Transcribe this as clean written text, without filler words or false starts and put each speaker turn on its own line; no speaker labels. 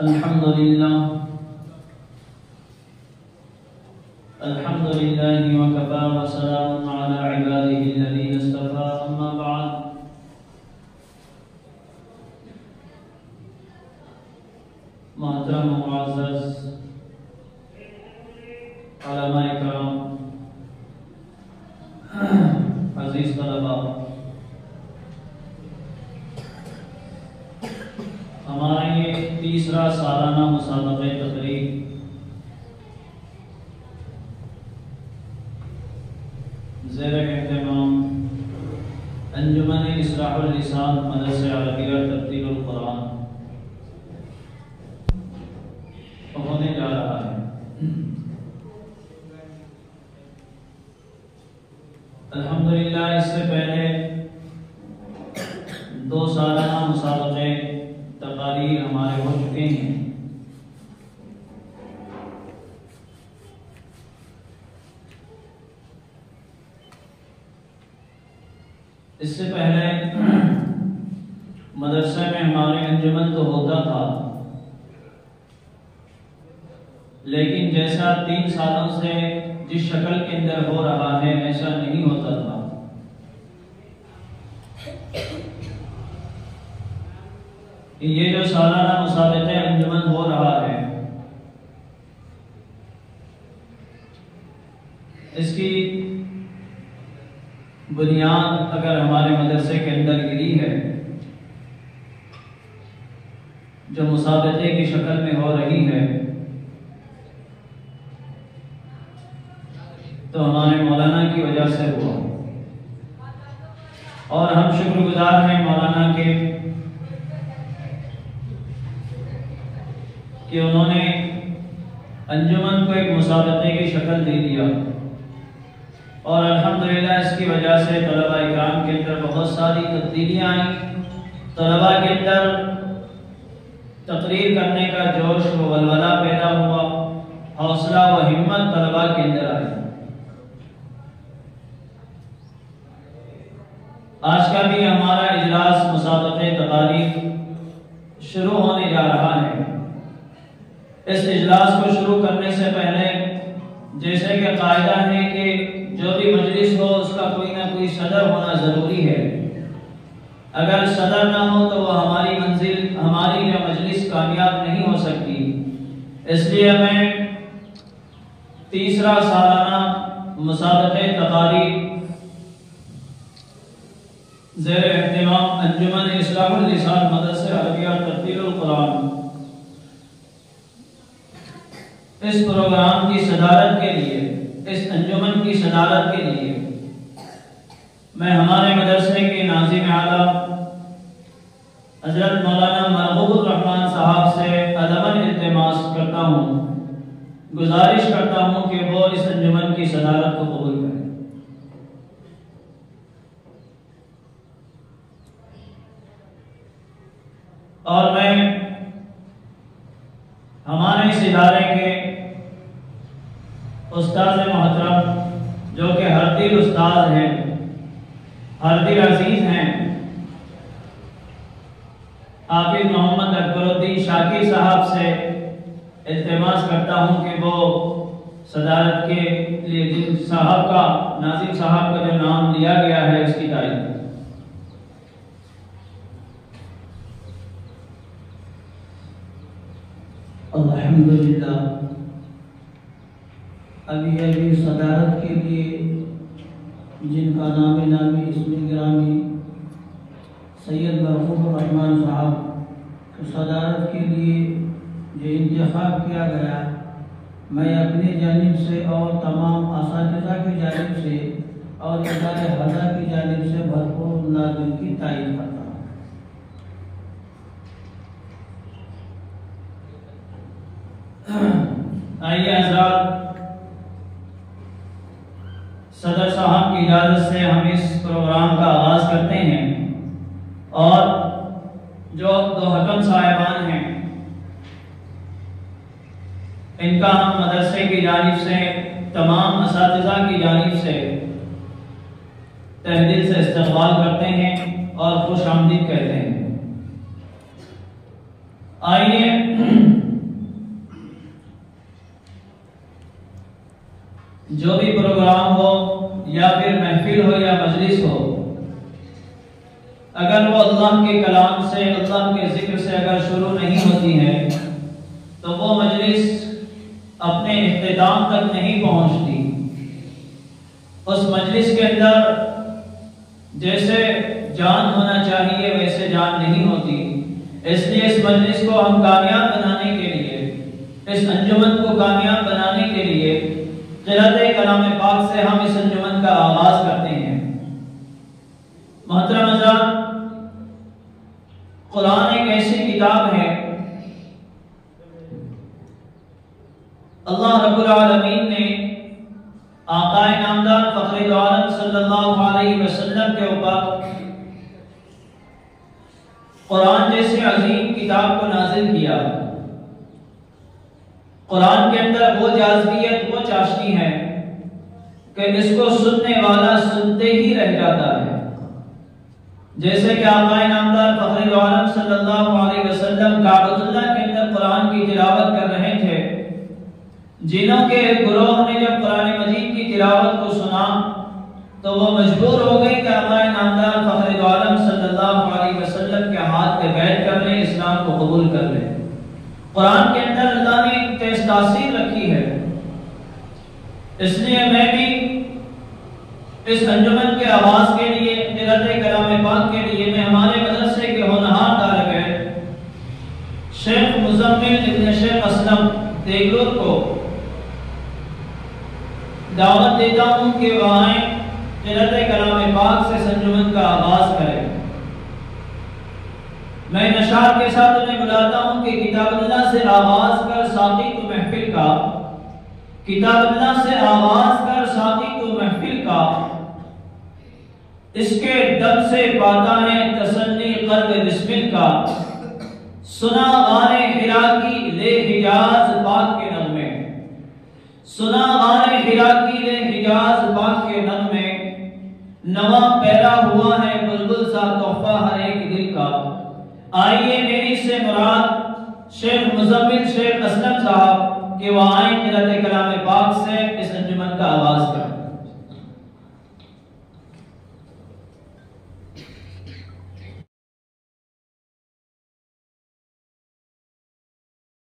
अल्हम्दुलिल्लाह अल्हम्दुलिल्लाहि व कफ़ा व सलामुन अला इबादिहि अल्लज़ीना इस्तफ़ा अम्मा बअद। मोहतरम मुअज़्ज़ज़ उलमाए किराम, अज़ीज़ तलबा, हमारा ये तीसरा सालाना मुसाबक़े तक़रीर ज़ेर-ए-एहतिमाम अंजुमन इस्लाहुल लिसान मदरसा अरबिया तब्दीलुल कुरान होने जा रहा है। अल्हम्दुलिल्लाह, इससे पहले दो सालाना मुसाबक़े तक़रीर हमारे हो चुके हैं। इससे पहले मदरसे में हमारे अंजुमन तो होता था, लेकिन जैसा 3 सालों से जिस शक्ल के अंदर हो रहा है ऐसा नहीं होता था। ये जो सालाना मुसाबक़े अंजुमन हो रहा है, इसकी बुनियाद अगर हमारे मदरसे के अंदर गिरी है, जो मुसाबक़े की शक्ल में हो रही है, तो हमारे मौलाना की वजह से हुआ। और हम शुक्रगुजार हैं मौलाना के कि उन्होंने अंजुमन को एक मुसाबक़े की शक्ल दे दिया। और अल्हम्दुलिल्लाह इसकी वजह से तलबा इकराम के अंदर बहुत सारी तब्दीलियाँ आई। तलबा के अंदर तकरीर करने का जोश व वलवला पैदा हुआ, हौसला व हिम्मत तलबा के अंदर आई। आज का भी हमारा इजलास मुसाबक़े तक़रीर शुरू होने जा रहा है। इस इजलास को शुरू करने से पहले जैसे कि कायदा है कि जो भी मजलिस हो उसका कोई ना कोई सदर होना ज़रूरी है। अगर सदर ना हो तो वह हमारी मंजिल, हमारी जो मजलिस कामयाब नहीं हो सकती। इसलिए मैं तीसरा सालाना मुसाबक़े तक़रीर ज़ेर-ए-एहतिमाम अंजुमन इस्लाहुल लिसान मदरसा अरबिया तब्दीलुल कुरान, इस प्रोग्राम की सदारत के लिए, इस अंजुमन की सदारत के लिए मैं हमारे मदरसे के नाज़िम आला हज़रत मौलाना मरगूबुर रहमान साहब से अदबन इल्तिमास करता हूँ, गुजारिश करता हूँ कि वो इस अंजुमन की सदारत को कबूल करें। और मैं हमारे इस इदारे के उस्ताद मोहतरम जो कि हर दिल उस्ताद हैं, हर दिल अजीज हैं, हाफिज मोहम्मद अकबरुद्दीन शाकिर साहब से इल्तिमास करता हूं कि वो सदारत के लिए जिन साहब का, नाज़िम साहब का जो नाम लिया गया है उसकी तारीफ। अल्हम्दुलिल्लाह, अभी सदारत के लिए जिनका नाम नामी इसमें गिरामी सैयद मरगूबुर रहमान साहब को सदारत के लिए जो इंतखाब किया गया, मैं अपनी जानिब से और तमाम असातिज़ा की जानिब से और इदारे हज़ा की जानिब से भरपूर नाज़िम की तारीफ करता हूँ। आइए हज़रात, सदर साहब की इजाज़त से हम इस प्रोग्राम का आगाज़ करते हैं। और जो 2 हकम साहिबान हैं, इनका हम मदरसे की जानिब से, तमाम असातिज़ा की जानिब से तहदिल से इस्तक़बाल करते हैं और खुश आमदीद कहते हैं। आइए जो भी प्रोग्राम हो या फिर महफिल हो या मजलिस हो, अगर वो अल्लाह के कलाम से, अल्लाह के जिक्र से अगर शुरू नहीं होती है तो वो मजलिस अपने इख्तिताम तक नहीं पहुंचती। उस मजलिस के अंदर जैसे जान होना चाहिए वैसे जान नहीं होती। इसलिए इस मजलिस को हम कामयाब बनाने के लिए, इस अंजुमन को कामयाब बनाने के लिए क़िराअत कलाम पाक से हम इस अंजुमन का आगाज करते हैं। मोहतरम हज़रात, कुरान एक ऐसी किताब है, अल्लाह रब्बुल आलमीन ने आकाए नामदार फ़ख्रुल आलम सल्लल्लाहु अलैहि वसल्लम के ऊपर कुरान जैसे अजीम किताब को नाजिल किया। कुरान के अंदर वो जाज़बियत, वो चाशनी है कि इसको सुनने वाला सुनते ही रह जाता है। जैसे कि आकाए नामदार फ़ख्रुल आलम सल्लल्लाहु अलैहि वसल्लम काबतुल्लाह के अंदर कुरान की तिलावत कर रहे थे। जिनों के गुरोह ने जब कुरान मजीद की तिलावत को सुना तो वो मजबूर हो गए कि आकाए नामदार फ़ख्रुल आलम सल्लल्लाहु अलैहि वसल्लम के हाथ पे बैठ कर ले, इस्लाम को कबूल कर ले। कुरान के अंदर अल्लाह ने एक तेज तासीर रखी है। इसलिए मैं भी इस अंजुमन के आवाज के लिए, क़िराअत कलाम पाक के लिए मैं हमारे मदरसे के होनहार तालिब इल्म शेख मुज़म्मिल इब्न शेख असलम देगलूर को दावत देता हूं कि वह आए, क़िराअत कलाम पाक से अंजुमन का आगाज करें। मैं नशात के साथ उन्हें बुलाता हूं कि किताबुल्लाह से आगाज कर साथी को महफिल का, किताबुल्लाह से आगाज कर साथी को महफिल का, इसके दम से पाता है तसल्ली क़ल्ब बिस्मिल का। सुना गाने हिरा की ले हिजाज पाक के नग़मे, सुना गाने हिरा की ले हिजाज पाक के नग़मे, नवा पैदा हुआ है बुलबुल सा तोहफा हर एक दिल का। आइए मेरी से मुराद शेख मुज़म्मिल शेख असलम साहब के वह आए क़िराअत कलाम पाक से इस अंजुमन का आगाज